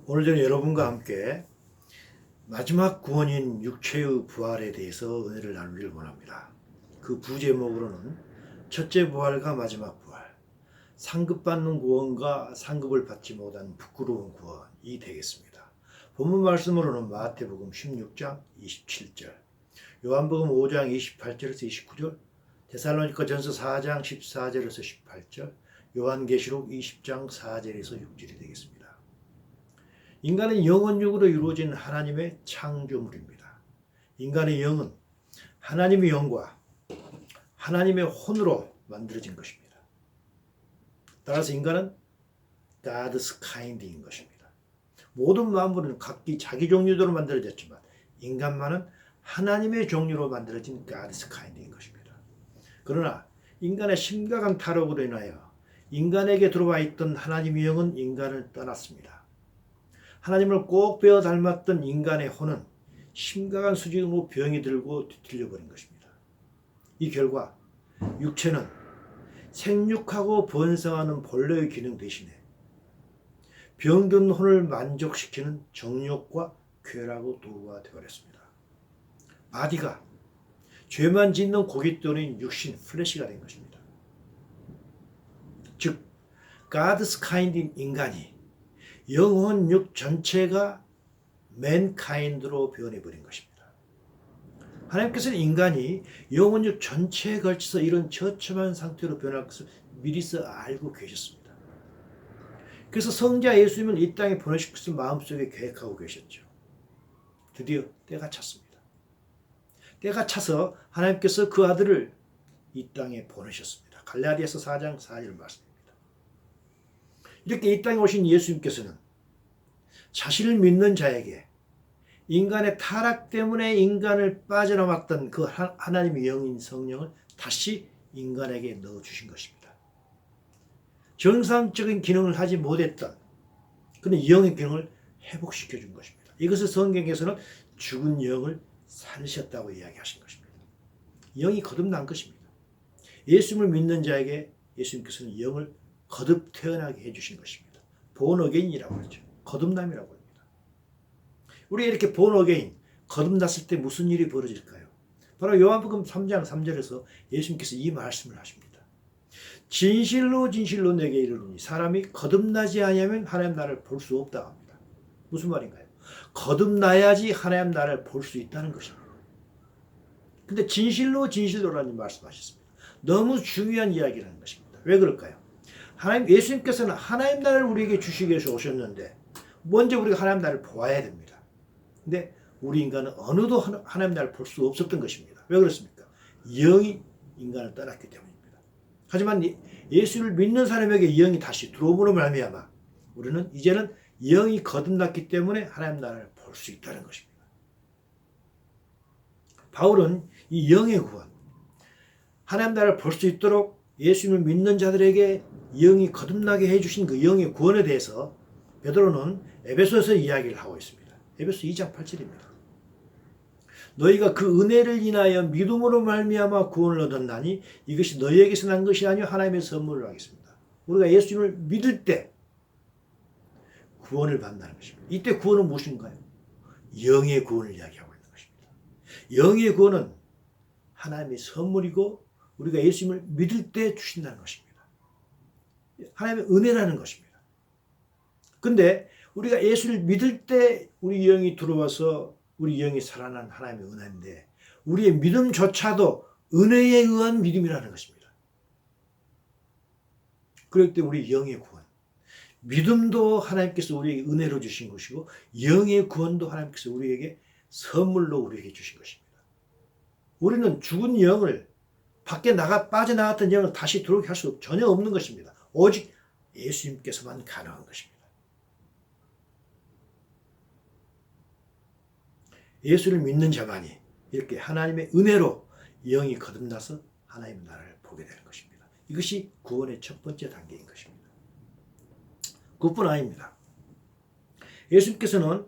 오늘 저는 여러분과 함께 마지막 구원인 육체의 부활에 대해서 은혜를 나누기를 원합니다. 그 부제목으로는 첫째 부활과 마지막 부활, 상급받는 구원과 상급을 받지 못한 부끄러운 구원이 되겠습니다. 본문 말씀으로는 마태복음 16장 27절, 요한복음 5장 28절에서 29절, 데살로니가전서 4장 14절에서 18절, 요한계시록 20장 4절에서 6절이 되겠습니다. 인간은 영혼육으로 이루어진 하나님의 창조물입니다. 인간의 영은 하나님의 영과 하나님의 혼으로 만들어진 것입니다. 따라서 인간은 God's kind인 것입니다. 모든 만물은 각기 자기 종류대로 만들어졌지만 인간만은 하나님의 종류로 만들어진 God's kind인 것입니다. 그러나 인간의 심각한 타락으로 인하여 인간에게 들어와 있던 하나님의 영은 인간을 떠났습니다. 하나님을 꼭 배어 닮았던 인간의 혼은 심각한 수준으로 병이 들고 뒤틀려 버린 것입니다. 이 결과 육체는 생육하고 번성하는 본래의 기능 대신에 병든 혼을 만족시키는 정욕과 쾌락의 도구가 되어버렸습니다. 바디가 죄만 짓는 고깃돌인 육신, 플래시가 된 것입니다. 즉, God's kind인 인간이 영혼 육 전체가 맨카인드로 변해버린 것입니다. 하나님께서는 인간이 영혼 육 전체에 걸쳐서 이런 처참한 상태로 변할 것을 미리서 알고 계셨습니다. 그래서 성자 예수님을 이 땅에 보내실 것을 마음속에 계획하고 계셨죠. 드디어 때가 찼습니다. 때가 차서 하나님께서 그 아들을 이 땅에 보내셨습니다. 갈라디아서 4장 4절 말씀입니다. 이렇게 이 땅에 오신 예수님께서는 자신을 믿는 자에게 인간의 타락 때문에 인간을 빠져나왔던 그 하나님의 영인 성령을 다시 인간에게 넣어주신 것입니다. 정상적인 기능을 하지 못했던 그런 영의 기능을 회복시켜 준 것입니다. 이것을 성경에서는 죽은 영을 살리셨다고 이야기하신 것입니다. 영이 거듭난 것입니다. 예수님을 믿는 자에게 예수님께서는 영을 거듭 태어나게 해주신 것입니다. born again이라고 하죠. 거듭남이라고 합니다. 우리가 이렇게 born again, 거듭났을 때 무슨 일이 벌어질까요? 바로 요한복음 3장 3절에서 예수님께서 이 말씀을 하십니다. 진실로 진실로 내게 이르노니 사람이 거듭나지 아니하면 하나님 나라를 볼 수 없다고 합니다. 무슨 말인가요? 거듭나야지 하나님 나라를 볼 수 있다는 것입니다. 근데 진실로 진실로라는 말씀하셨습니다. 너무 중요한 이야기라는 것입니다. 왜 그럴까요? 예수님께서는 하나님 나라를 우리에게 주시기 위해서 오셨는데 먼저 우리가 하나님 나라를 보아야 됩니다. 근데 우리 인간은 어느도 하나님 나라를 볼 수 없었던 것입니다. 왜 그렇습니까? 영이 인간을 떠났기 때문입니다. 하지만 예수를 믿는 사람에게 영이 다시 들어옴으로 말미암아 우리는 이제는 영이 거듭났기 때문에 하나님 나라를 볼 수 있다는 것입니다. 바울은 이 영의 구원, 하나님 나라를 볼 수 있도록 예수님을 믿는 자들에게 영이 거듭나게 해주신 그 영의 구원에 대해서 베드로는 에베소에서 이야기를 하고 있습니다. 에베소 2장 8절입니다. 너희가 그 은혜를 인하여 믿음으로 말미암아 구원을 얻었나니 이것이 너희에게서 난 것이 아니요 하나님의 선물을 하겠습니다. 우리가 예수님을 믿을 때 구원을 받는다는 것입니다. 이때 구원은 무엇인가요? 영의 구원을 이야기하고 있는 것입니다. 영의 구원은 하나님의 선물이고 우리가 예수님을 믿을 때 주신다는 것입니다. 하나님의 은혜라는 것입니다. 근데 우리가 예수를 믿을 때 우리 영이 들어와서 우리 영이 살아난 하나님의 은혜인데 우리의 믿음조차도 은혜에 의한 믿음이라는 것입니다. 그럴 때 우리 영의 구원, 믿음도 하나님께서 우리에게 은혜로 주신 것이고 영의 구원도 하나님께서 우리에게 선물로 우리에게 주신 것입니다. 우리는 죽은 영을 밖에 빠져나갔던 영을 다시 들어오게 할 수 전혀 없는 것입니다. 오직 예수님께서만 가능한 것입니다. 예수를 믿는 자만이 이렇게 하나님의 은혜로 영이 거듭나서 하나님의 나라를 보게 되는 것입니다. 이것이 구원의 첫 번째 단계인 것입니다. 그것뿐 아닙니다. 예수님께서는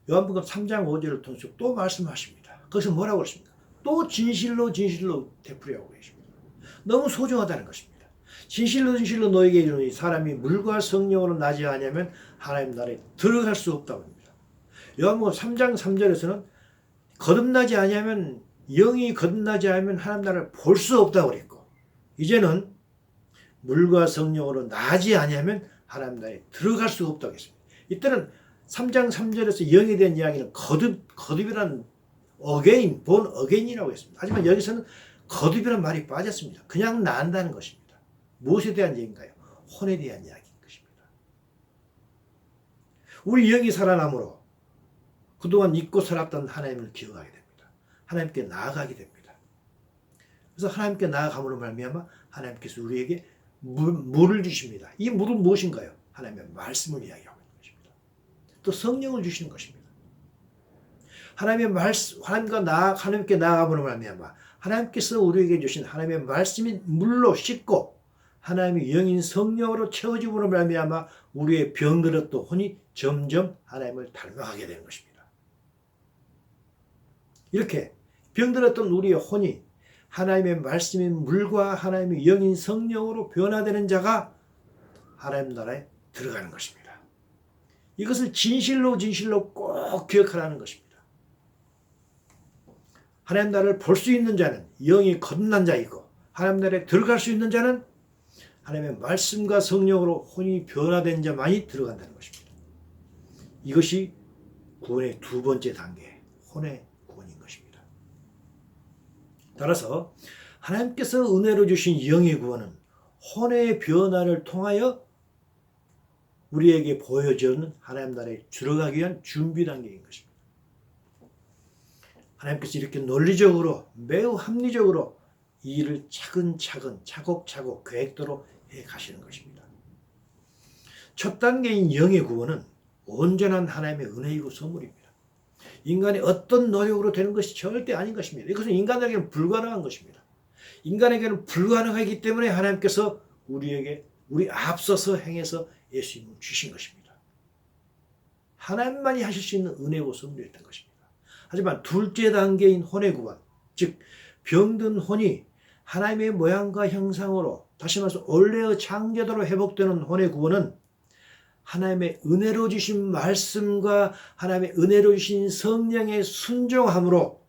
요한복음 3장 5절을 통해서 또 말씀하십니다. 거기서 뭐라고 그러십니까? 또 진실로 진실로 되풀이하고 계십니다. 너무 소중하다는 것입니다. 진실로 진실로 너에게 이르노니 사람이 물과 성령으로 나지 아니하면 하나님 나라에 들어갈 수 없다고 합니다. 요한복음 3장 3절에서는 거듭나지 아니하면 영이 거듭나지 않으면 하나님 나라를 볼 수 없다고 그랬고 이제는 물과 성령으로 나지 아니하면 하나님 나라에 들어갈 수가 없다고 했습니다. 이때는 3장 3절에서 영에 대한 이야기는 거듭이라는 어게인, 본 어게인이라고 했습니다. 하지만 여기서는 거듭이라는 말이 빠졌습니다. 그냥 난다는 것입니다. 무엇에 대한 얘기인가요? 혼에 대한 이야기인 것입니다. 우리 영이 살아남으로 그동안 잊고 살았던 하나님을 기억하게 됩니다. 하나님께 나아가게 됩니다. 그래서 하나님께 나아감으로 말미암아 하나님께서 우리에게 물을 주십니다. 이 물은 무엇인가요? 하나님의 말씀을 이야기하고 있는 것입니다. 또 성령을 주시는 것입니다. 하나님의 말씀, 하나님께 나아감으로 말미암아 하나님께서 우리에게 주신 하나님의 말씀인 물로 씻고 하나님의 영인 성령으로 채워짐으로 말미암아 우리의 병들었던 혼이 점점 하나님을 닮아가게 되는 것입니다. 이렇게 병들었던 우리의 혼이 하나님의 말씀인 물과 하나님의 영인 성령으로 변화되는 자가 하나님 나라에 들어가는 것입니다. 이것을 진실로 꼭 기억하라는 것입니다. 하나님 나라를 볼 수 있는 자는 영이 거듭난 자이고 하나님 나라에 들어갈 수 있는 자는 하나님의 말씀과 성령으로 혼이 변화된 자만이 들어간다는 것입니다. 이것이 구원의 두 번째 단계, 혼의 구원인 것입니다. 따라서 하나님께서 은혜로 주신 영의 구원은 혼의 변화를 통하여 우리에게 보여주는 하나님 나라에 들어가기 위한 준비 단계인 것입니다. 하나님께서 이렇게 논리적으로 매우 합리적으로 이 일을 차근차근 차곡차곡 계획대로 해 가시는 것입니다. 첫 단계인 영의 구원은 온전한 하나님의 은혜이고 선물입니다. 인간의 어떤 노력으로 되는 것이 절대 아닌 것입니다. 이것은 인간에게는 불가능한 것입니다. 인간에게는 불가능하기 때문에 하나님께서 우리 앞서서 행해서 예수님을 주신 것입니다. 하나님만이 하실 수 있는 은혜고 선물이었던 것입니다. 하지만 둘째 단계인 혼의 구원, 즉 병든 혼이 하나님의 모양과 형상으로 다시 말해서 원래의 창조대로 회복되는 혼의 구원은 하나님의 은혜로 주신 말씀과 하나님의 은혜로 주신 성령의 순종함으로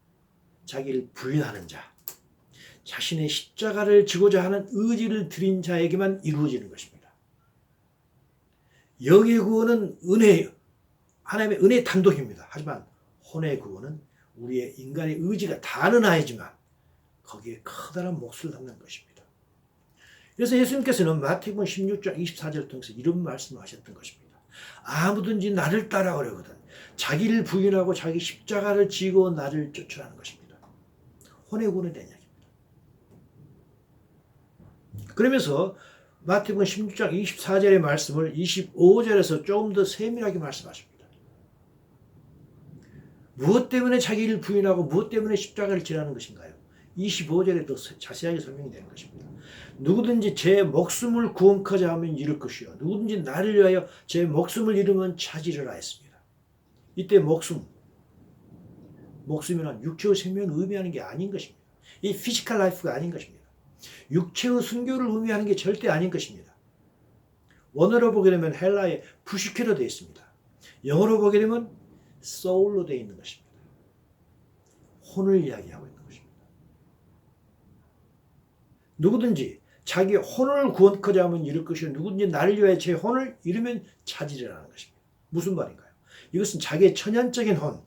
자기를 부인하는 자, 자신의 십자가를 지고자 하는 의지를 드린 자에게만 이루어지는 것입니다. 영의 구원은 하나님의 은혜 단독입니다. 하지만 혼의 구원은 우리의 인간의 의지가 다는 아니지만 거기에 커다란 몫을 담는 것입니다. 그래서 예수님께서는 마태복음 16장 24절을 통해서 이런 말씀을 하셨던 것입니다. 아무든지 나를 따라오려거든 자기를 부인하고 자기 십자가를 지고 나를 쫓으라는 것입니다. 혼의 구원에 대한 이야기입니다. 그러면서 마태복음 16장 24절의 말씀을 25절에서 조금 더 세밀하게 말씀하십니다. 무엇 때문에 자기를 부인하고 무엇 때문에 십자가를 지라는 것인가요? 25절에 더 자세하게 설명이 되는 것입니다. 누구든지 제 목숨을 구원하자 하면 잃을 것이요 누구든지 나를 위하여 제 목숨을 잃으면 찾으리라 했습니다. 이때 목숨이란 육체의 생명을 의미하는 게 아닌 것입니다. 이 피지컬 라이프가 아닌 것입니다. 육체의 순교를 의미하는 게 절대 아닌 것입니다. 원어로 보게 되면 헬라에 푸시케로 되어 있습니다. 영어로 보게 되면 soul로 되어 있는 것입니다. 혼을 이야기하고 있는 것입니다. 누구든지 자기 혼을 구원하자 하면 잃을 것이요 누구든지 나를 위하여 제 혼을 잃으면 찾으리라는 것입니다. 무슨 말인가요? 이것은 자기의 천연적인 혼,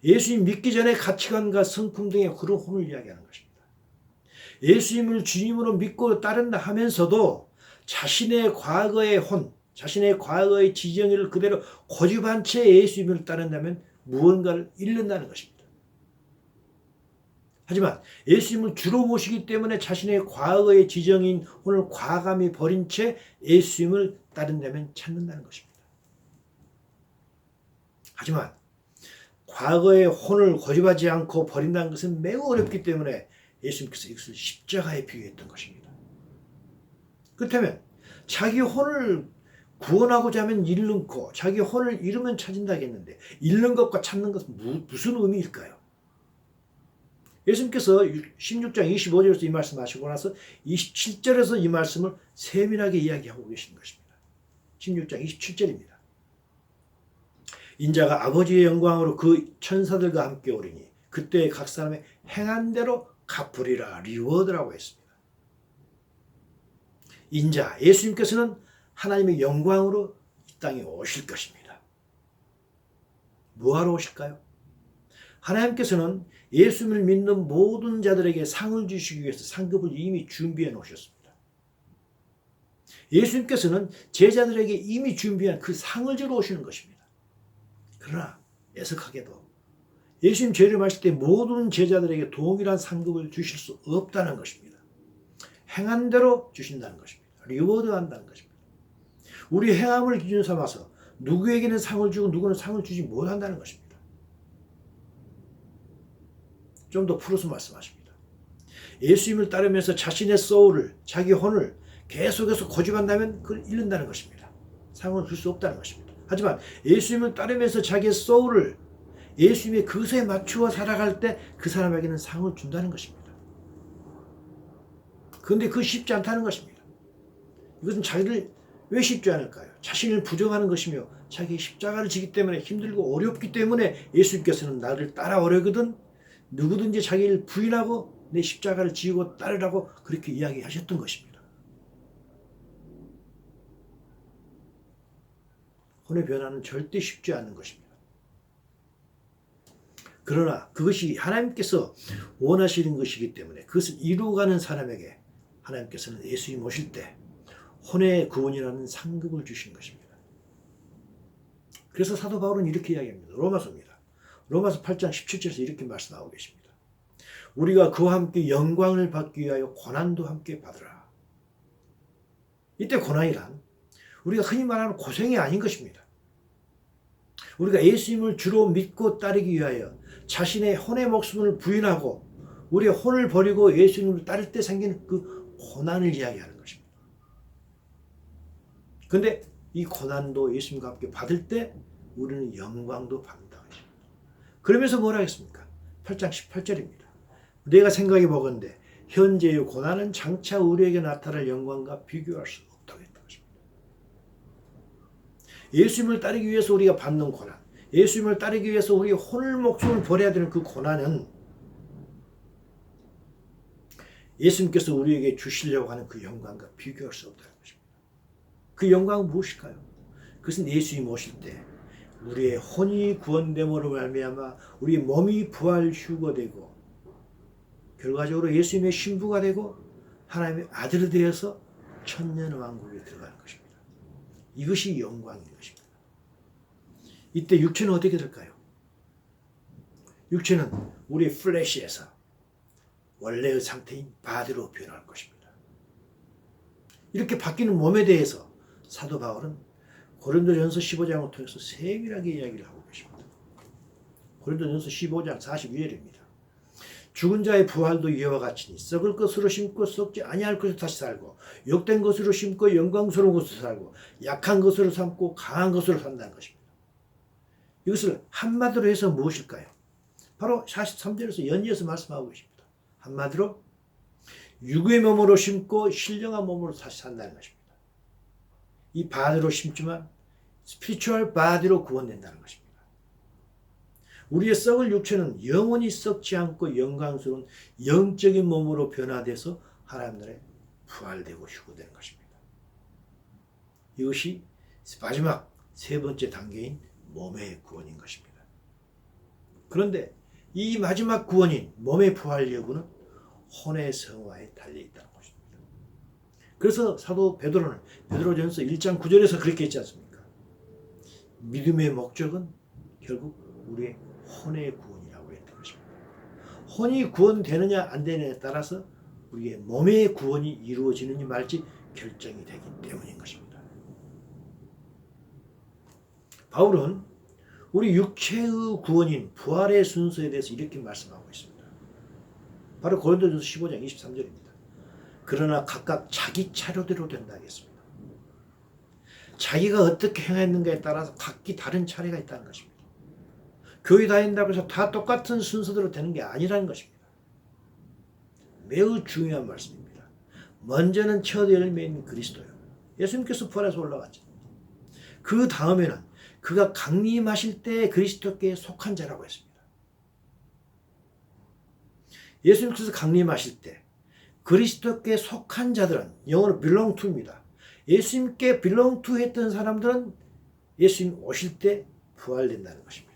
예수님 믿기 전에 가치관과 성품 등의 그런 혼을 이야기하는 것입니다. 예수님을 주님으로 믿고 따른다 하면서도 자신의 과거의 혼, 자신의 과거의 지정의를 그대로 고집한 채 예수님을 따른다면 무언가를 잃는다는 것입니다. 하지만 예수님을 주로 모시기 때문에 자신의 과거의 지정인 혼을 과감히 버린 채 예수님을 따른다면 찾는다는 것입니다. 하지만 과거의 혼을 고집하지 않고 버린다는 것은 매우 어렵기 때문에 예수님께서 이것을 십자가에 비유했던 것입니다. 그렇다면 자기 혼을 구원하고자 하면 잃고 자기 혼을 잃으면 찾는다 했는데 잃는 것과 찾는 것은 무슨 의미일까요? 예수님께서 16장 25절에서 이 말씀 하시고 나서 27절에서 이 말씀을 세밀하게 이야기하고 계신 것입니다. 16장 27절입니다. 인자가 아버지의 영광으로 그 천사들과 함께 오리니 그때 각 사람의 행한 대로 갚으리라. 리워드라고 했습니다. 인자 예수님께서는 하나님의 영광으로 이 땅에 오실 것입니다. 뭐하러 오실까요? 하나님께서는 예수님을 믿는 모든 자들에게 상을 주시기 위해서 상급을 이미 준비해 놓으셨습니다. 예수님께서는 제자들에게 이미 준비한 그 상을 주러 오시는 것입니다. 그러나 애석하게도 예수님 재림하실 때 모든 제자들에게 동일한 상급을 주실 수 없다는 것입니다. 행한 대로 주신다는 것입니다. 리워드 한다는 것입니다. 우리 행함을 기준 삼아서 누구에게는 상을 주고 누구는 상을 주지 못한다는 것입니다. 좀 더 풀어서 말씀하십니다. 예수님을 따르면서 자신의 소울을, 자기 혼을 계속해서 고집한다면 그걸 잃는다는 것입니다. 상을 줄 수 없다는 것입니다. 하지만 예수님을 따르면서 자기의 소울을 예수님의 그것에 맞추어 살아갈 때 그 사람에게는 상을 준다는 것입니다. 그런데 그거 쉽지 않다는 것입니다. 이것은 자기를 왜 쉽지 않을까요? 자신을 부정하는 것이며 자기 십자가를 지기 때문에 힘들고 어렵기 때문에 예수님께서는 나를 따라오려거든 누구든지 자기를 부인하고 내 십자가를 지고 따르라고 그렇게 이야기하셨던 것입니다. 혼의 변화는 절대 쉽지 않은 것입니다. 그러나 그것이 하나님께서 원하시는 것이기 때문에 그것을 이루어가는 사람에게 하나님께서는 예수님 오실 때 혼의 구원이라는 상급을 주신 것입니다. 그래서 사도 바울은 이렇게 이야기합니다. 로마서입니다. 로마서 8장 17절에서 이렇게 말씀하고 계십니다. 우리가 그와 함께 영광을 받기 위하여 고난도 함께 받으라. 이때 고난이란 우리가 흔히 말하는 고생이 아닌 것입니다. 우리가 예수님을 주로 믿고 따르기 위하여 자신의 혼의 목숨을 부인하고 우리의 혼을 버리고 예수님을 따를 때 생기는 그 고난을 이야기하는 것입니다. 그런데 이 고난도 예수님과 함께 받을 때 우리는 영광도 받는다. 그러면서 뭐라 했습니까? 8장 18절입니다. 내가 생각해 보건대 현재의 고난은 장차 우리에게 나타날 영광과 비교할 수 없다고 했던 것입니다. 예수님을 따르기 위해서 우리가 받는 고난, 예수님을 따르기 위해서 우리의 혼을 목숨을 버려야 되는 그 고난은 예수님께서 우리에게 주시려고 하는 그 영광과 비교할 수 없다는 것입니다. 그 영광은 무엇일까요? 그것은 예수님 오실 때 우리의 혼이 구원됨으로 말미암아 우리의 몸이 부활 휴거되고 결과적으로 예수님의 신부가 되고 하나님의 아들이 되어서 천년왕국에 들어가는 것입니다. 이것이 영광인 것입니다. 이때 육체는 어떻게 될까요? 육체는 우리의 플래시에서 원래의 상태인 바디로 변할 것입니다. 이렇게 바뀌는 몸에 대해서 사도 바울은 고린도전서 15장을 통해서 세밀하게 이야기를 하고 계십니다. 고린도전서 15장 42절입니다. 죽은 자의 부활도 이와 같으니 썩을 것으로 심고 썩지 아니할 것으로 다시 살고 욕된 것으로 심고 영광스러운 것으로 살고 약한 것으로 삼고 강한 것으로 산다는 것입니다. 이것을 한마디로 해서 무엇일까요? 바로 43절에서 연이어서 말씀하고 계십니다. 한마디로 육의 몸으로 심고 신령한 몸으로 다시 산다는 것입니다. 이 바디로 심지만 스피리추얼 바디로 구원된다는 것입니다. 우리의 썩을 육체는 영원히 썩지 않고 영광스러운 영적인 몸으로 변화돼서 하나님 나라에 부활되고 휴거되는 것입니다. 이것이 마지막 세 번째 단계인 몸의 구원인 것입니다. 그런데 이 마지막 구원인 몸의 부활 여부는 혼의 성화에 달려있다는 것입니다. 그래서 사도 베드로전서 1장 9절에서 그렇게 했지 않습니까? 믿음의 목적은 결국 우리의 혼의 구원이라고 했던 것입니다. 혼이 구원되느냐 안 되느냐에 따라서 우리의 몸의 구원이 이루어지느냐 말지 결정이 되기 때문인 것입니다. 바울은 우리 육체의 구원인 부활의 순서에 대해서 이렇게 말씀하고 있습니다. 바로 고린도전서 15장 23절입니다. 그러나 각각 자기 차례대로 된다 하겠습니다. 자기가 어떻게 행했는가에 따라서 각기 다른 차례가 있다는 것입니다. 교회 다닌다고 해서 다 똑같은 순서대로 되는 게 아니라는 것입니다. 매우 중요한 말씀입니다. 먼저는 첫 열매인 그리스도요. 예수님께서 부활해서 올라갔죠. 그 다음에는 그가 강림하실 때 그리스도께 속한 자라고 했습니다. 예수님께서 강림하실 때 그리스도께 속한 자들은 영어로 belong to입니다. 예수님께 belong to 했던 사람들은 예수님 오실 때 부활된다는 것입니다.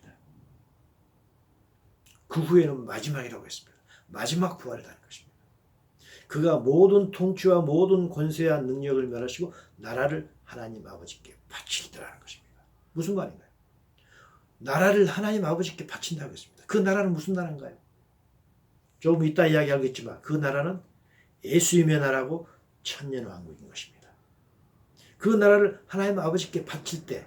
그 후에는 마지막이라고 했습니다. 마지막 부활이라는 것입니다. 그가 모든 통치와 모든 권세와 능력을 멸하시고 나라를 하나님 아버지께 바치리라는 것입니다. 무슨 말인가요? 나라를 하나님 아버지께 바친다고 했습니다. 그 나라는 무슨 나라인가요? 조금 이따 이야기하겠지만 그 나라는 예수님의 나라고 천년왕국인 것입니다. 그 나라를 하나님 아버지께 바칠 때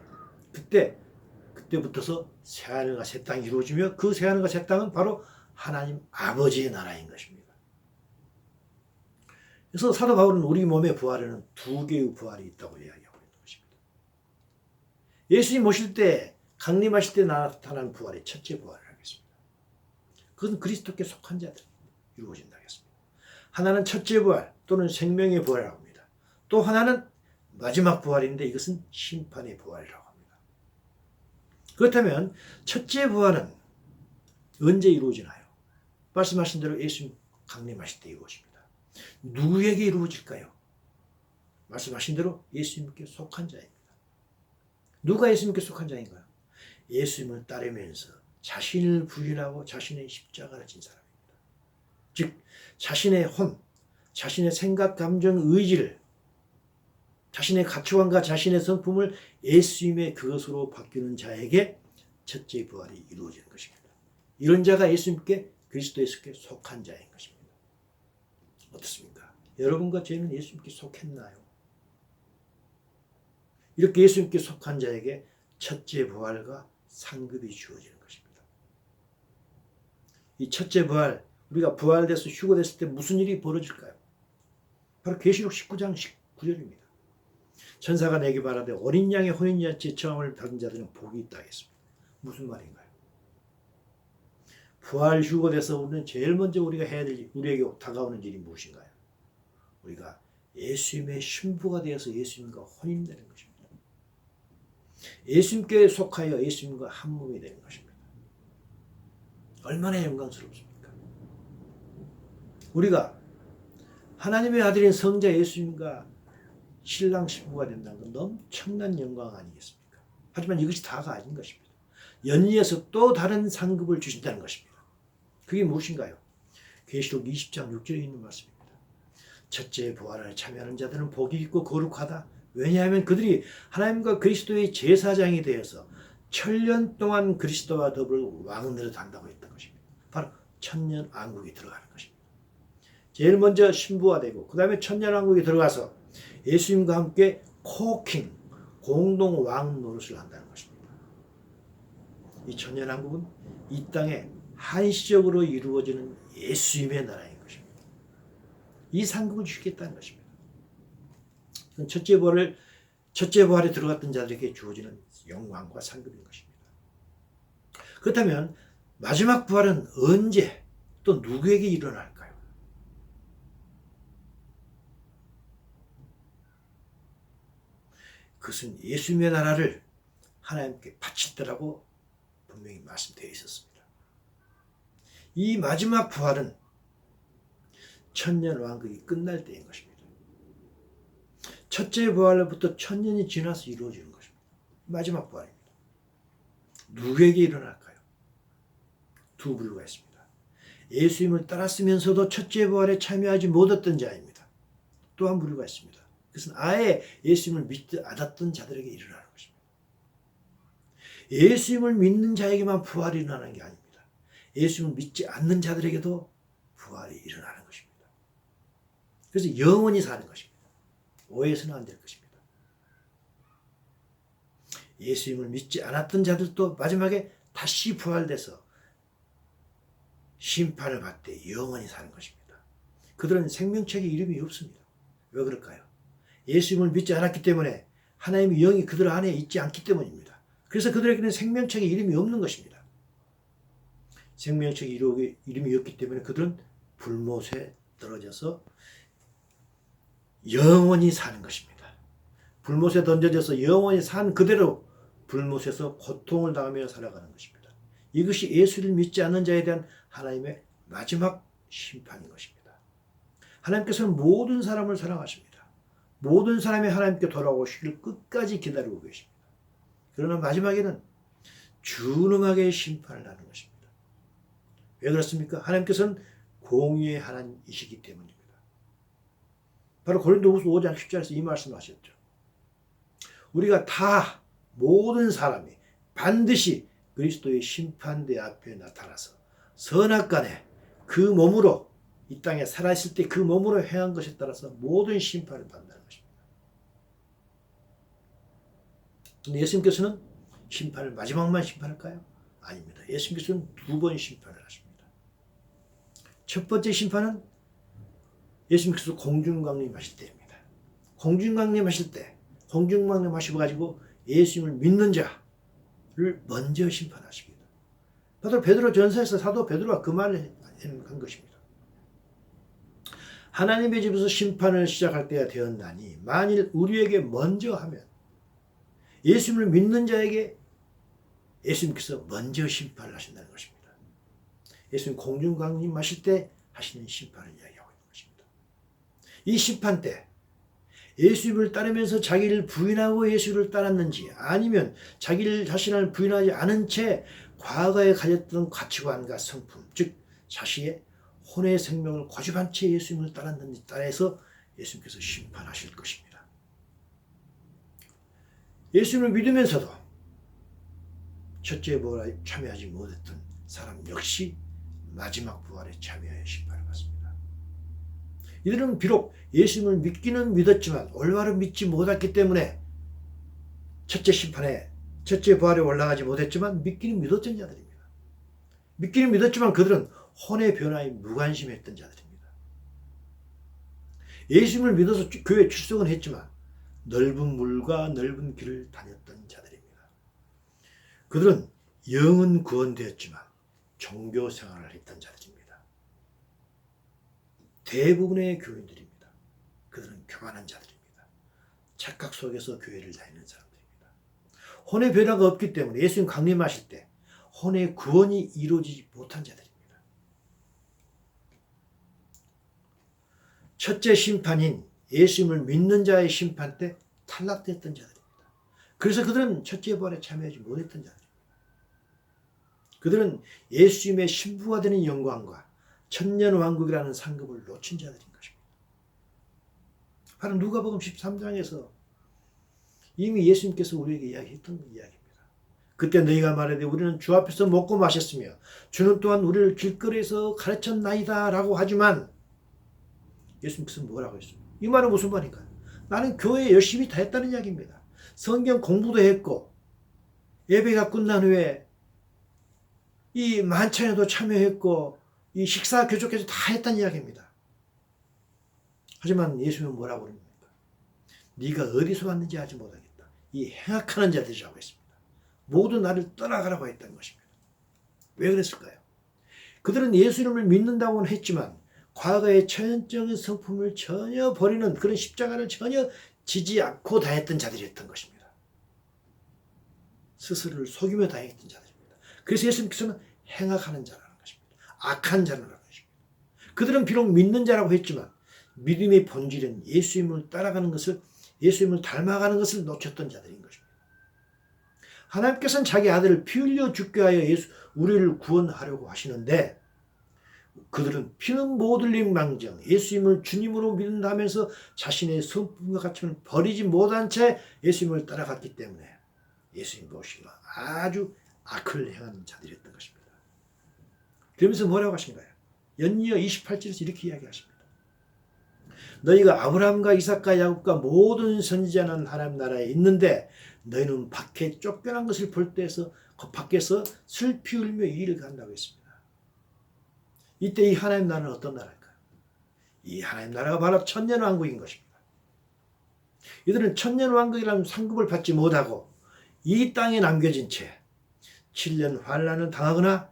그때부터서 새하늘과 새 땅이 이루어지며 그 새하늘과 새 땅은 바로 하나님 아버지의 나라인 것입니다. 그래서 사도 바울은 우리 몸의 부활에는 두 개의 부활이 있다고 이야기하고 있는 것입니다. 예수님 오실 때 강림하실 때 나타난 부활이 첫째 부활을 하겠습니다. 그것은 그리스도께 속한 자들 이루어진다고 했습니다. 하나는 첫째 부활 또는 생명의 부활이라고 합니다. 또 하나는 마지막 부활인데 이것은 심판의 부활이라고 합니다. 그렇다면 첫째 부활은 언제 이루어지나요? 말씀하신 대로 예수님 강림하실 때 이루어집니다. 누구에게 이루어질까요? 말씀하신 대로 예수님께 속한 자입니다. 누가 예수님께 속한 자인가요? 예수님을 따르면서 자신을 부인하고 자신의 십자가를 진 사람입니다. 즉 자신의 혼, 자신의 생각, 감정, 의지를 자신의 가치관과 자신의 성품을 예수님의 그것으로 바뀌는 자에게 첫째 부활이 이루어지는 것입니다. 이런 자가 예수님께 그리스도 예수께 속한 자인 것입니다. 어떻습니까? 여러분과 저희는 예수님께 속했나요? 이렇게 예수님께 속한 자에게 첫째 부활과 상급이 주어지는 것입니다. 이 첫째 부활, 우리가 부활돼서 휴거됐을 때 무슨 일이 벌어질까요? 바로 계시록 19장 19절입니다. 천사가 내게 말하되 어린 양의 혼인잔치에 처음을 받은 자들은 복이 있다 하겠습니다. 무슨 말인가요? 부활 휴거돼서 우리는 제일 먼저 우리가 해야 될 일, 우리에게 다가오는 일이 무엇인가요? 우리가 예수님의 신부가 되어서 예수님과 혼인되는 것입니다. 예수님께 속하여 예수님과 한 몸이 되는 것입니다. 얼마나 영광스럽습니까? 우리가 하나님의 아들인 성자 예수님과 신랑 신부가 된다는 건 엄청난 영광 아니겠습니까? 하지만 이것이 다가 아닌 것입니다. 연이어서 또 다른 상급을 주신다는 것입니다. 그게 무엇인가요? 계시록 20장 6절에 있는 말씀입니다. 첫째 부활을 참여하는 자들은 복이 있고 거룩하다. 왜냐하면 그들이 하나님과 그리스도의 제사장이 되어서 천년 동안 그리스도와 더불어 왕노릇 한다고 했던 것입니다. 바로 천년 왕국에 들어가는 것입니다. 제일 먼저 신부가 되고 그 다음에 천년 왕국에 들어가서 예수님과 함께 코킹, 공동 왕 노릇을 한다는 것입니다. 이 천년 왕국은 이 땅에 한시적으로 이루어지는 예수님의 나라인 것입니다. 이 상급을 주시겠다는 것입니다. 첫째 부활에 들어갔던 자들에게 주어지는 영광과 상급인 것입니다. 그렇다면 마지막 부활은 언제 또 누구에게 일어날까요? 그것은 예수님의 나라를 하나님께 바칠 때라고 분명히 말씀되어 있었습니다. 이 마지막 부활은 천년 왕국이 끝날 때인 것입니다. 첫째 부활로부터 천년이 지나서 이루어지는 것입니다. 마지막 부활입니다. 누구에게 일어날까요? 두 부류가 있습니다. 예수님을 따랐으면서도 첫째 부활에 참여하지 못했던 자입니다. 또 한 부류가 있습니다. 그것은 아예 예수님을 믿지 않았던 자들에게 일어나는 것입니다. 예수님을 믿는 자에게만 부활이 일어나는 게 아닙니다. 예수님을 믿지 않는 자들에게도 부활이 일어나는 것입니다. 그래서 영원히 사는 것입니다. 오해해서는 안 될 것입니다. 예수님을 믿지 않았던 자들도 마지막에 다시 부활돼서 심판을 받되 영원히 사는 것입니다. 그들은 생명책에 이름이 없습니다. 왜 그럴까요? 예수님을 믿지 않았기 때문에 하나님의 영이 그들 안에 있지 않기 때문입니다. 그래서 그들에게는 생명책에 이름이 없는 것입니다. 생명책에 이름이 없기 때문에 그들은 불못에 떨어져서 영원히 사는 것입니다. 불못에 던져져서 영원히 산 그대로 불못에서 고통을 당하며 살아가는 것입니다. 이것이 예수를 믿지 않는 자에 대한 하나님의 마지막 심판인 것입니다. 하나님께서는 모든 사람을 사랑하십니다. 모든 사람이 하나님께 돌아오시기를 끝까지 기다리고 계십니다. 그러나 마지막에는 준엄하게 심판을 하는 것입니다. 왜 그렇습니까? 하나님께서는 공의의 하나님이시기 때문입니다. 바로 고린도후서 5장 10절에서 이 말씀하셨죠. 우리가 다 모든 사람이 반드시 그리스도의 심판대 앞에 나타나서 선악간에 그 몸으로 이 땅에 살아있을 때 그 몸으로 행한 것에 따라서 모든 심판을 받는다는 것입니다. 그런데 예수님께서는 심판을 마지막만 심판할까요? 아닙니다. 예수님께서는 2번 심판을 하십니다. 첫 번째 심판은 예수님께서 공중강림하실 때입니다. 공중강림하실 때 공중강림하시고 가지고 예수님을 믿는 자를 먼저 심판하십니다. 바로 베드로 전서에서 사도 베드로가 그 말을 한 것입니다. 하나님의 집에서 심판을 시작할 때가 되었나니 만일 우리에게 먼저 하면 예수님을 믿는 자에게 예수님께서 먼저 심판을 하신다는 것입니다. 예수님 공중강림하실 때 하시는 심판을 이야기하고 있는 것입니다. 이 심판 때 예수님을 따르면서 자기를 부인하고 예수를 따랐는지 아니면 자기를 자신을 부인하지 않은 채 과거에 가졌던 가치관과 성품, 즉 자신의 혼의 생명을 고집한 채 예수님을 따랐는지 따라서 예수님께서 심판하실 것입니다. 예수님을 믿으면서도 첫째 부활에 참여하지 못했던 사람 역시 마지막 부활에 참여해 심판을 받습니다. 이들은 비록 예수님을 믿기는 믿었지만 올바로 믿지 못했기 때문에 첫째 부활에 올라가지 못했지만 믿기는 믿었던 자들입니다. 믿기는 믿었지만 그들은 혼의 변화에 무관심했던 자들입니다. 예수님을 믿어서 교회에 출석은 했지만 넓은 물과 넓은 길을 다녔던 자들입니다. 그들은 영은 구원되었지만 종교 생활을 했던 자들입니다. 대부분의 교인들입니다. 그들은 교만한 자들입니다. 착각 속에서 교회를 다니는 사람들입니다. 혼의 변화가 없기 때문에 예수님 강림하실 때 혼의 구원이 이루어지지 못한 자들입니다. 첫째 심판인 예수님을 믿는 자의 심판 때 탈락됐던 자들입니다. 그래서 그들은 첫째 부활에 참여하지 못했던 자들입니다. 그들은 예수님의 신부가 되는 영광과 천년왕국이라는 상급을 놓친 자들인 것입니다. 바로 누가복음 13장에서 이미 예수님께서 우리에게 이야기했던 이야기입니다. 그때 너희가 말하되 우리는 주 앞에서 먹고 마셨으며 주는 또한 우리를 길거리에서 가르쳤나이다 라고 하지만 예수님께서 뭐라고 했습니까? 이 말은 무슨 말인가요? 나는 교회에 열심히 다 했다는 이야기입니다. 성경 공부도 했고 예배가 끝난 후에 이 만찬에도 참여했고 이 식사 교족해서 다 했다는 이야기입니다. 하지만 예수님은 뭐라고 그럽니까? 네가 어디서 왔는지 알지 못하겠다. 이 행악하는 자들이라고 했습니다. 모두 나를 떠나가라고 했다는 것입니다. 왜 그랬을까요? 그들은 예수님을 믿는다고는 했지만 과거의 천연적인 성품을 전혀 버리는 그런 십자가를 전혀 지지 않고 다녔던 자들이었던 것입니다. 스스로를 속이며 다녔던 자들입니다. 그래서 예수님께서는 행악하는 자라는 것입니다. 악한 자라는 것입니다. 그들은 비록 믿는 자라고 했지만 믿음의 본질은 예수님을 따라가는 것을 예수님을 닮아가는 것을 놓쳤던 자들인 것입니다. 하나님께서는 자기 아들을 피 흘려 죽게 하여 우리를 구원하려고 하시는데 그들은 피는 못 흘린 망정 예수님을 주님으로 믿는다면서 자신의 성품과 가치를 버리지 못한 채 예수님을 따라갔기 때문에 예수님 보시고 아주 악을 행하는 자들이었던 것입니다. 그러면서 뭐라고 하신가요? 연이어 28절에서 이렇게 이야기하십니다. 너희가 아브라함과 이삭과 야곱과 모든 선지자는 하나님 나라에 있는데 너희는 밖에 쫓겨난 것을 볼 때에서 그 밖에서 슬피 울며 이를 간다고 했습니다. 이때 이 하나님 나라는 어떤 나라일까요? 이 하나님 나라가 바로 천년왕국인 것입니다. 이들은 천년왕국이라는 상급을 받지 못하고 이 땅에 남겨진 채 7년 환난을 당하거나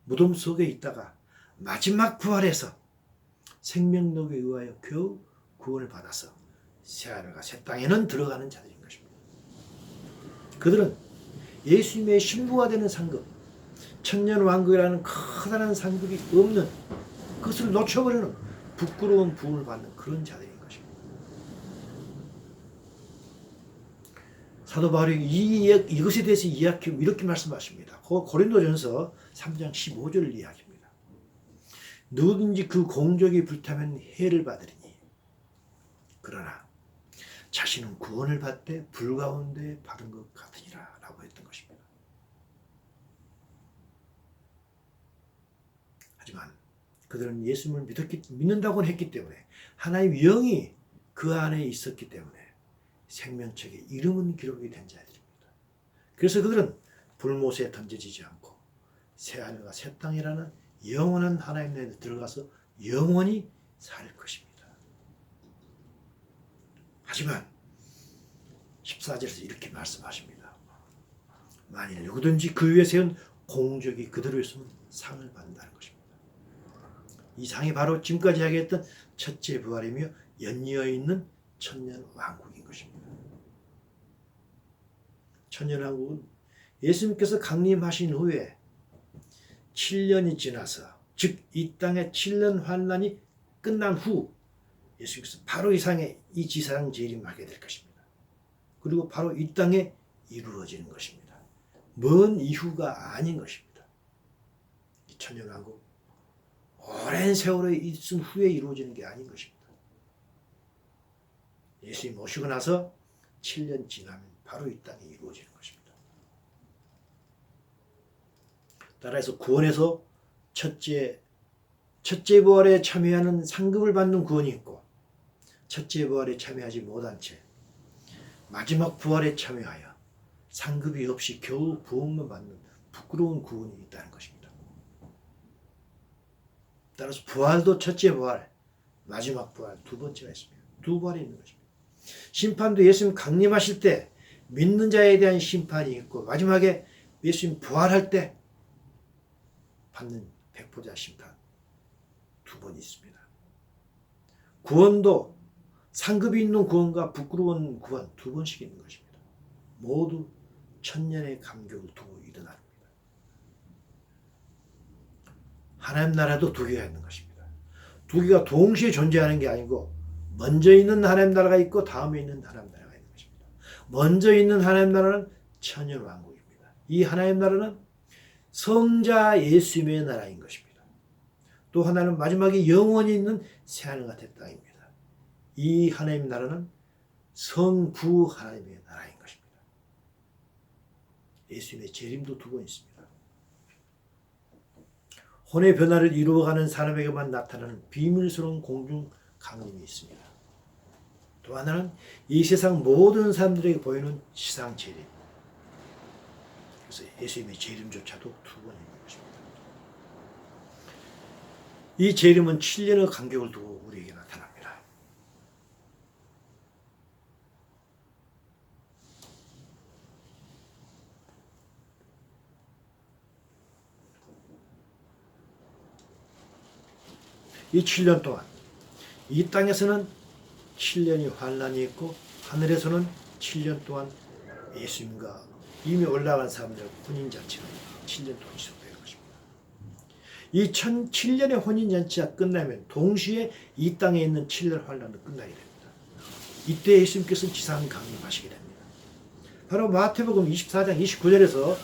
무덤 속에 있다가 마지막 부활해서 생명력에 의하여 겨우 구원을 받아서 새하늘과 새 땅에는 들어가는 자들인 것입니다. 그들은 예수님의 신부가 되는 상급, 천년왕국이라는 커다란 상급이 없는, 그것을 놓쳐버리는 부끄러운 부흥을 받는 그런 자들인 것입니다. 사도 바울이 이것에 대해서 이야기하면 이렇게 말씀하십니다. 고린도전서 3장 15절을 이야기합니다. 누구든지 그 공적이 불타면 해를 받으리니 그러나 자신은 구원을 받되 불 가운데 받은 것 같으니라 라고 했던 것입니다. 하지만 그들은 예수님을 믿는다고 했기 때문에 하나님의 영이 그 안에 있었기 때문에 생명책에 이름은 기록이 된 자들입니다. 그래서 그들은 불못에 던져지지 않고 새하늘과 새 땅이라는 영원한 하나님 나라에 들어가서 영원히 살 것입니다. 하지만 14절에서 이렇게 말씀하십니다. 만일 누구든지 그 위에 세운 공적이 그대로 있으면 상을 받는다는 것입니다. 이 상이 바로 지금까지 이야기했던 첫째 부활이며 연이어 있는 천년 왕국인 것입니다. 천년 왕국은 예수님께서 강림하신 후에 7년이 지나서, 즉 이 땅의 7년 환란이 끝난 후 예수님께서 바로 이 지상 재림하게 될 것입니다. 그리고 바로 이 땅에 이루어지는 것입니다. 먼 이후가 아닌 것입니다. 이 천년왕국 오랜 세월에 있은 후에 이루어지는 게 아닌 것입니다. 예수님 오시고 나서 7년 지나면 바로 이 땅에 이루어지는 것입니다. 따라서 구원에서 첫째 부활에 참여하는 상급을 받는 구원이 있고, 첫째 부활에 참여하지 못한 채 마지막 부활에 참여하여 상급이 없이 겨우 부흥만 받는 부끄러운 구원이 있다는 것입니다. 따라서 부활도 첫째 부활, 마지막 부활 두 번째가 있습니다. 두 부활이 있는 것입니다. 심판도 예수님 강림하실 때 믿는 자에 대한 심판이 있고, 마지막에 예수님 부활할 때 받는 백보자 심판 두 번 있습니다. 구원도 상급이 있는 구원과 부끄러운 구원 두 번씩 있는 것입니다. 모두 천년의 감격을 두고 일어납니다. 하나님 나라도 두 개가 있는 것입니다. 두 개가 동시에 존재하는 게 아니고, 먼저 있는 하나님 나라가 있고 다음에 있는 하나님 나라가 있는 것입니다. 먼저 있는 하나님 나라는 천년 왕국입니다. 이 하나님 나라는 성자 예수님의 나라인 것입니다. 또 하나는 마지막에 영원히 있는 새하늘과 새 땅입니다. 이 하나님 나라는 성부 하나님의 나라인 것입니다. 예수님의 재림도 두 번 있습니다. 혼의 변화를 이루어가는 사람에게만 나타나는 비밀스러운 공중 강림이 있습니다. 또 하나는 이 세상 모든 사람들에게 보이는 지상 재림. 그래서 예수님의 재림조차도 두 번 있는 것입니다. 이 재림은 7년의 간격을 두고 우리에게 나타납니다. 이 7년 동안 이 땅에서는 7년이 환란이 있고, 하늘에서는 7년 동안 예수님과 이미 올라간 사람들 혼인잔치가 7년 동안 지속되는 것입니다. 이 7년의 혼인잔치가 끝나면 동시에 이 땅에 있는 7년 환란도 끝나게 됩니다. 이때 예수님께서 지상 강림하시게 됩니다. 바로 마태복음 24장 29절에서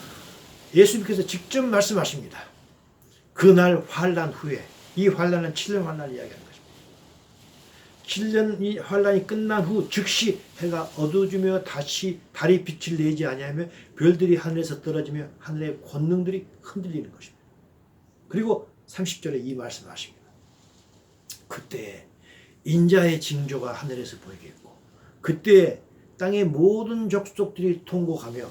예수님께서 직접 말씀하십니다. 그날 환란 후에, 이 환란은 7년 환란을 이야기하는 것입니다. 7년 이 환란이 끝난 후 즉시 해가 어두워지며 다시 달이 빛을 내지 아니하며 별들이 하늘에서 떨어지며 하늘의 권능들이 흔들리는 것입니다. 그리고 30절에 이 말씀을 하십니다. 그때 인자의 징조가 하늘에서 보이겠고, 그때 땅의 모든 족속들이 통곡하며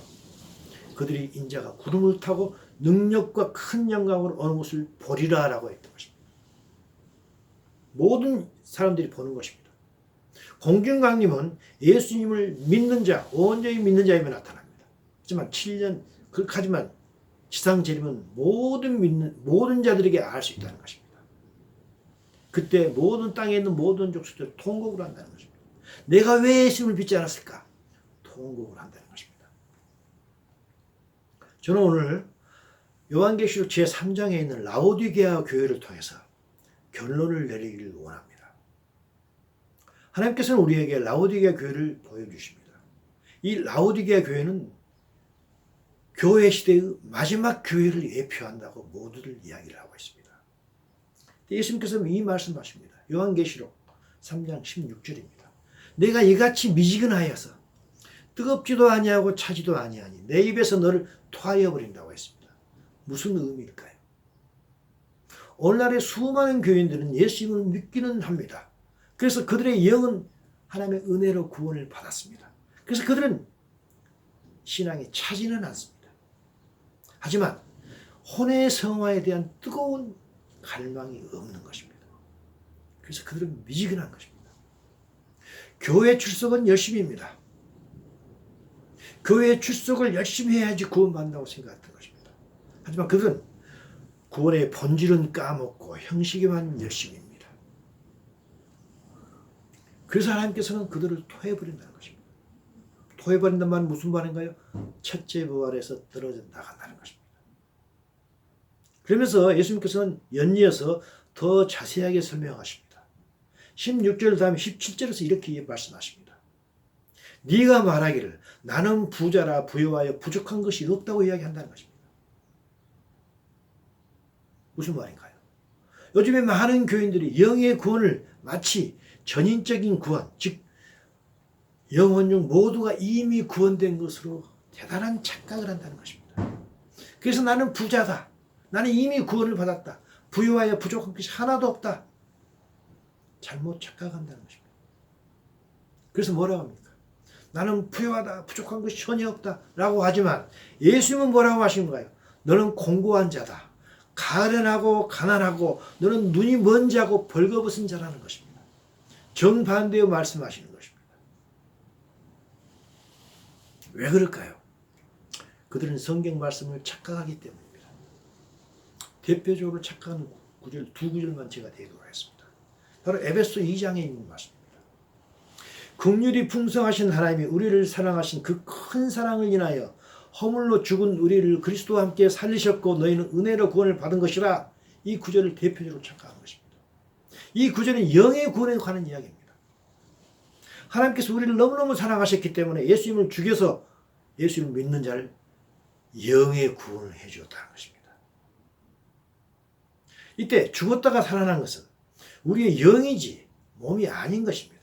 그들이 인자가 구름을 타고 능력과 큰 영광으로 어느 곳을 보리라 라고 했던 것입니다. 모든 사람들이 보는 것입니다. 공중강림은 예수님을 믿는 자, 온전히 믿는 자에게 나타납니다. 하지만 7년, 하지만 지상재림은 모든 자들에게 알 수 있다는 것입니다. 그때 모든 땅에 있는 모든 족속들 통곡을 한다는 것입니다. 내가 왜 예수님을 믿지 않았을까? 통곡을 한다는 것입니다. 저는 오늘 요한계시록 제3장에 있는 라오디게아 교회를 통해서 결론을 내리기를 원합니다. 하나님께서는 우리에게 라오디게아 교회를 보여주십니다. 이 라오디게아 교회는 교회 시대의 마지막 교회를 예표한다고 모두들 이야기를 하고 있습니다. 예수님께서는 이 말씀하십니다. 요한계시록 3장 16절입니다. 내가 이같이 미지근하여서 뜨겁지도 아니하고 차지도 아니하니 내 입에서 너를 토하여 버린다고 했습니다. 무슨 의미일까요? 오늘날의 수많은 교인들은 예수님을 믿기는 합니다. 그래서 그들의 영은 하나님의 은혜로 구원을 받았습니다. 그래서 그들은 신앙에 차지는 않습니다. 하지만 혼의 성화에 대한 뜨거운 갈망이 없는 것입니다. 그래서 그들은 미지근한 것입니다. 교회 출석은 열심입니다. 교회 출석을 열심히 해야지 구원받는다고 생각했던 것입니다. 하지만 그들은 구원의 본질은 까먹고 형식에만 열심입니다. 그래서 하나님께서는 그들을 토해버린다는 것입니다. 토해버린다는 말은 무슨 말인가요? 첫째 부활에서 떨어져 나간다는 것입니다. 그러면서 예수님께서는 연이어서 더 자세하게 설명하십니다. 16절 다음에 17절에서 이렇게 말씀하십니다. 네가 말하기를 나는 부자라 부유하여 부족한 것이 없다고 이야기한다는 것입니다. 무슨 말인가요? 요즘에 많은 교인들이 영의 구원을 마치 전인적인 구원, 즉 영혼중 모두가 이미 구원된 것으로 대단한 착각을 한다는 것입니다. 그래서 나는 부자다. 나는 이미 구원을 받았다. 부유하여 부족한 것이 하나도 없다. 잘못 착각한다는 것입니다. 그래서 뭐라고 합니까? 나는 부유하다. 부족한 것이 전혀 없다. 라고 하지만 예수님은 뭐라고 하시는가요? 너는 공고한 자다. 가련하고 가난하고 너는 눈이 먼 자고 벌거벗은 자라는 것입니다. 정반대의 말씀하시는 것입니다. 왜 그럴까요? 그들은 성경 말씀을 착각하기 때문입니다. 대표적으로 착각하는 구절, 두 구절만 제가 대도록 하겠습니다. 바로 에베소 2장에 있는 말씀입니다. 긍휼이 풍성하신 하나님이 우리를 사랑하신 그 큰 사랑을 인하여 허물로 죽은 우리를 그리스도와 함께 살리셨고 너희는 은혜로 구원을 받은 것이라. 이 구절을 대표적으로 착각한 것입니다. 이 구절은 영의 구원에 관한 이야기입니다. 하나님께서 우리를 너무너무 사랑하셨기 때문에 예수님을 죽여서 예수님을 믿는 자를 영의 구원을 해주었다는 것입니다. 이때 죽었다가 살아난 것은 우리의 영이지 몸이 아닌 것입니다.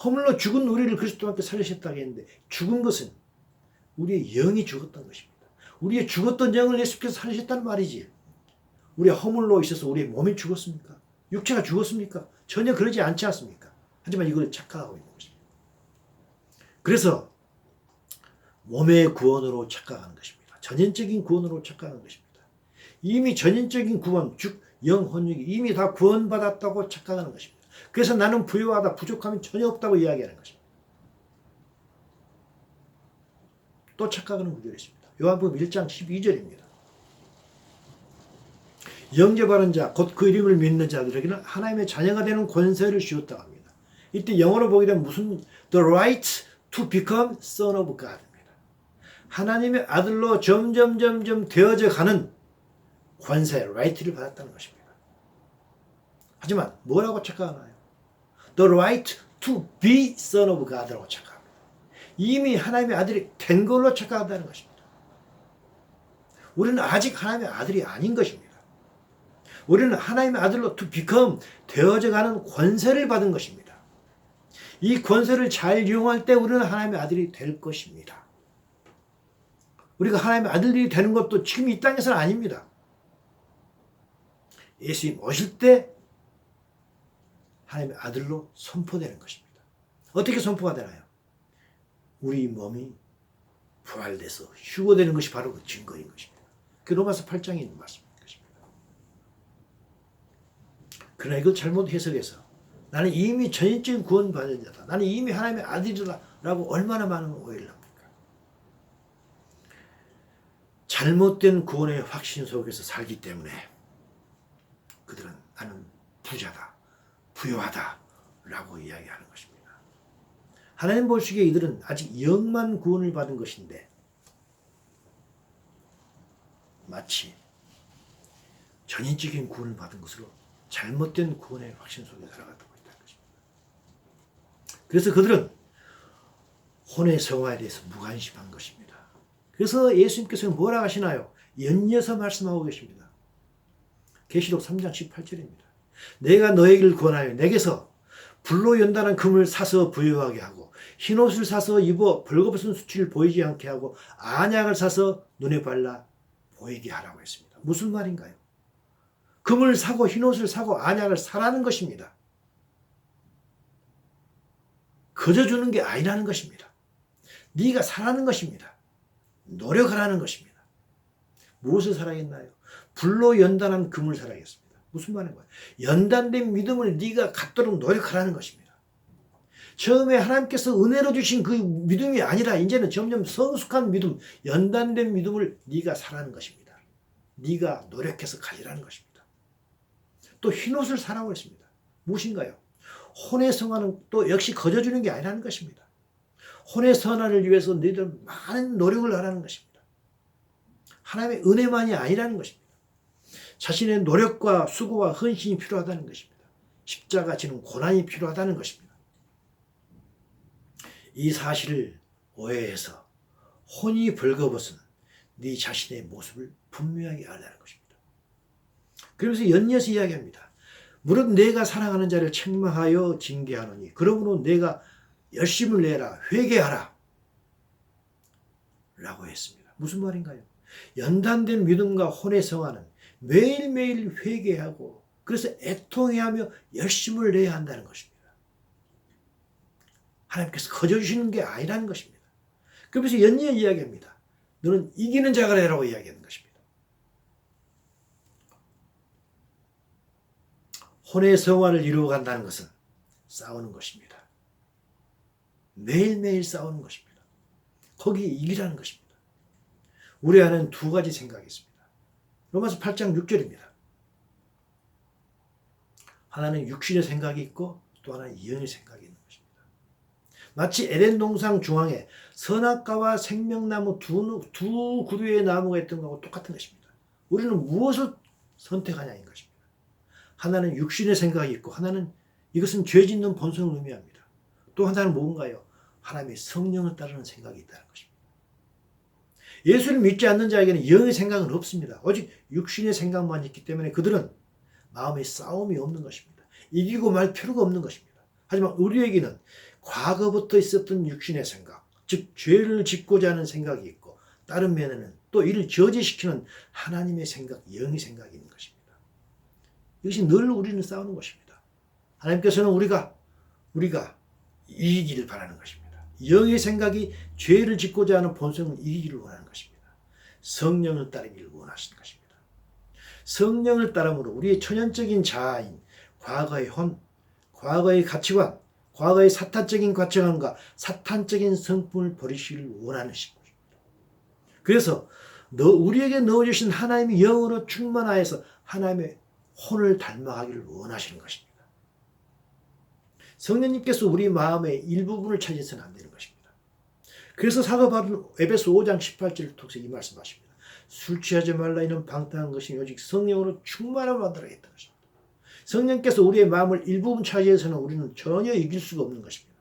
허물로 죽은 우리를 그리스도와 함께 살리셨다고 했는데 죽은 것은 우리의 영이 죽었던 것입니다. 우리의 죽었던 영을 예수께서 살리셨다는 말이지. 우리의 허물로 있어서 우리의 몸이 죽었습니까? 육체가 죽었습니까? 전혀 그러지 않지 않습니까? 하지만 이걸 착각하고 있는 것입니다. 그래서 몸의 구원으로 착각하는 것입니다. 전인적인 구원으로 착각하는 것입니다. 이미 전인적인 구원, 즉 영혼육이 이미 다 구원받았다고 착각하는 것입니다. 그래서 나는 부유하다, 부족함이 전혀 없다고 이야기하는 것입니다. 또 착각하는 구절이 있습니다. 요한복음 1장 12절입니다. 영접하는 자, 곧 그 이름을 믿는 자들에게는 하나님의 자녀가 되는 권세를 주었다고 합니다. 이때 영어로 보게 되면 무슨 the right to become son of God입니다. 하나님의 아들로 점점 되어져 가는 권세, right를 받았다는 것입니다. 하지만 뭐라고 착각하나요? The right to be son of God라고 착각합니다. 이미 하나님의 아들이 된 걸로 착각한다는 것입니다. 우리는 아직 하나님의 아들이 아닌 것입니다. 우리는 하나님의 아들로 to become 되어져 가는 권세를 받은 것입니다. 이 권세를 잘 이용할 때 우리는 하나님의 아들이 될 것입니다. 우리가 하나님의 아들이 되는 것도 지금 이 땅에서는 아닙니다. 예수님 오실 때 하나님의 아들로 선포되는 것입니다. 어떻게 선포가 되나요? 우리 몸이 부활돼서 휴거되는 것이 바로 그 증거인 것입니다. 그 로마서 8장에 있는 말씀인 것입니다. 그러나 이걸 잘못 해석해서 나는 이미 전인적인 구원받은 자다. 나는 이미 하나님의 아들이다. 라고 얼마나 많은 오해를 합니까? 잘못된 구원의 확신 속에서 살기 때문에 그들은 부자다, 부유하다 라고 이야기하는 것입니다. 하나님 보시기에 이들은 아직 영만 구원을 받은 것인데 마치 전인적인 구원을 받은 것으로 잘못된 구원의 확신 속에 살아가고 있다는 것입니다. 그래서 그들은 혼의 성화에 대해서 무관심한 것입니다. 그래서 예수님께서는 뭐라 하시나요? 연이어서 말씀하고 계십니다. 계시록 3장 18절입니다. 내가 너에게를 권하여 내게서 불로 연단한 금을 사서 부유하게 하고 흰옷을 사서 입어 벌거벗은 수치를 보이지 않게 하고 안약을 사서 눈에 발라 보이게 하라고 했습니다. 무슨 말인가요? 금을 사고 흰옷을 사고 안약을 사라는 것입니다. 거저 주는 게 아니라는 것입니다. 네가 사라는 것입니다. 노력하라는 것입니다. 무엇을 사라겠나요? 불로 연단한 금을 사라겠습니다. 무슨 말인가요? 연단된 믿음을 네가 갖도록 노력하라는 것입니다. 처음에 하나님께서 은혜로 주신 그 믿음이 아니라 이제는 점점 성숙한 믿음, 연단된 믿음을 네가 사라는 것입니다. 네가 노력해서 가지라는 것입니다. 또 흰옷을 사라고 했습니다. 무엇인가요? 혼의 성화는 또 역시 거저 주는 게 아니라는 것입니다. 혼의 선화를 위해서 너희들 많은 노력을 하라는 것입니다. 하나님의 은혜만이 아니라는 것입니다. 자신의 노력과 수고와 헌신이 필요하다는 것입니다. 십자가 지는 고난이 필요하다는 것입니다. 이 사실을 오해해서 혼이 벌거벗은 네 자신의 모습을 분명하게 알라는 것입니다. 그러면서 연이어서 이야기합니다. 무릇 내가 사랑하는 자를 책망하여 징계하노니 그러므로 내가 열심을 내라 회개하라 라고 했습니다. 무슨 말인가요? 연단된 믿음과 혼의 성화는 매일매일 회개하고 그래서 애통해하며 열심을 내야 한다는 것입니다. 하나님께서 거저 주시는 게 아니라는 것입니다. 그러면서 연이어 이야기합니다. 너는 이기는 자가 되라고 이야기하는 것입니다. 혼의 성화를 이루어 간다는 것은 싸우는 것입니다. 매일매일 싸우는 것입니다. 거기에 이기라는 것입니다. 우리 안에는 두 가지 생각이 있습니다. 로마서 8장 6절입니다. 하나는 육신의 생각이 있고 또 하나는 영의 생각이 있는 것입니다. 마치 에덴 동산 중앙에 선악과와 생명나무 두 그루의 나무가 있던 것하고 똑같은 것입니다. 우리는 무엇을 선택하냐인 것입니다. 하나는 육신의 생각이 있고 하나는 이것은 죄 짓는 본성을 의미합니다. 또 하나는 뭔가요? 하나님의 성령을 따르는 생각이 있다는 것입니다. 예수를 믿지 않는 자에게는 영의 생각은 없습니다. 오직 육신의 생각만 있기 때문에 그들은 마음에 싸움이 없는 것입니다. 이기고 말 필요가 없는 것입니다. 하지만 우리에게는 과거부터 있었던 육신의 생각, 즉 죄를 짓고자 하는 생각이 있고 다른 면에는 또 이를 저지시키는 하나님의 생각, 영의 생각이 있는 것입니다. 이것이 늘 우리는 싸우는 것입니다. 하나님께서는 우리가 이기기를 바라는 것입니다. 영의 생각이 죄를 짓고자 하는 본성을 이기기를 원하는 것입니다. 성령을 따르기를 원하시는 것입니다. 성령을 따름으로 우리의 천연적인 자아인 과거의 혼, 과거의 가치관, 과거의 사탄적인 가치관과 사탄적인 성품을 버리시기를 원하는 것입니다. 그래서 우리에게 넣어주신 하나님의 영으로 충만하여서 하나님의 혼을 닮아가기를 원하시는 것입니다. 성령님께서 우리 마음의 일부분을 차지해서는 안 되는 것입니다. 그래서 사도 바울은 에베소 5장 18절을 통해서 이 말씀하십니다. 술 취하지 말라 이는 방탕한 것이 오직 성령으로 충만함을 만들어야겠다는 것입니다. 성령께서 우리의 마음을 일부분 차지해서는 우리는 전혀 이길 수가 없는 것입니다.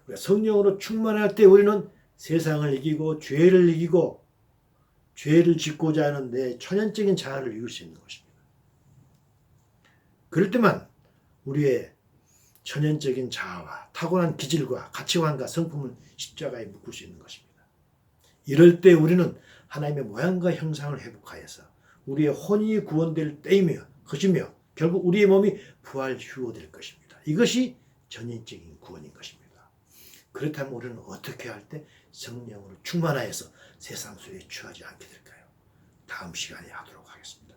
우리가 성령으로 충만할 때 우리는 세상을 이기고 죄를 이기고 죄를 짓고자 하는 내 천연적인 자아를 이길 수 있는 것입니다. 그럴 때만 우리의 천연적인 자아와 타고난 기질과 가치관과 성품을 십자가에 묶을 수 있는 것입니다. 이럴 때 우리는 하나님의 모양과 형상을 회복하여서 우리의 혼이 구원될 때이며 것이며 결국 우리의 몸이 부활 휴호될 것입니다. 이것이 전인적인 구원인 것입니다. 그렇다면 우리는 어떻게 할 때 성령으로 충만하여서 세상 소리에 취하지 않게 될까요? 다음 시간에 하도록 하겠습니다.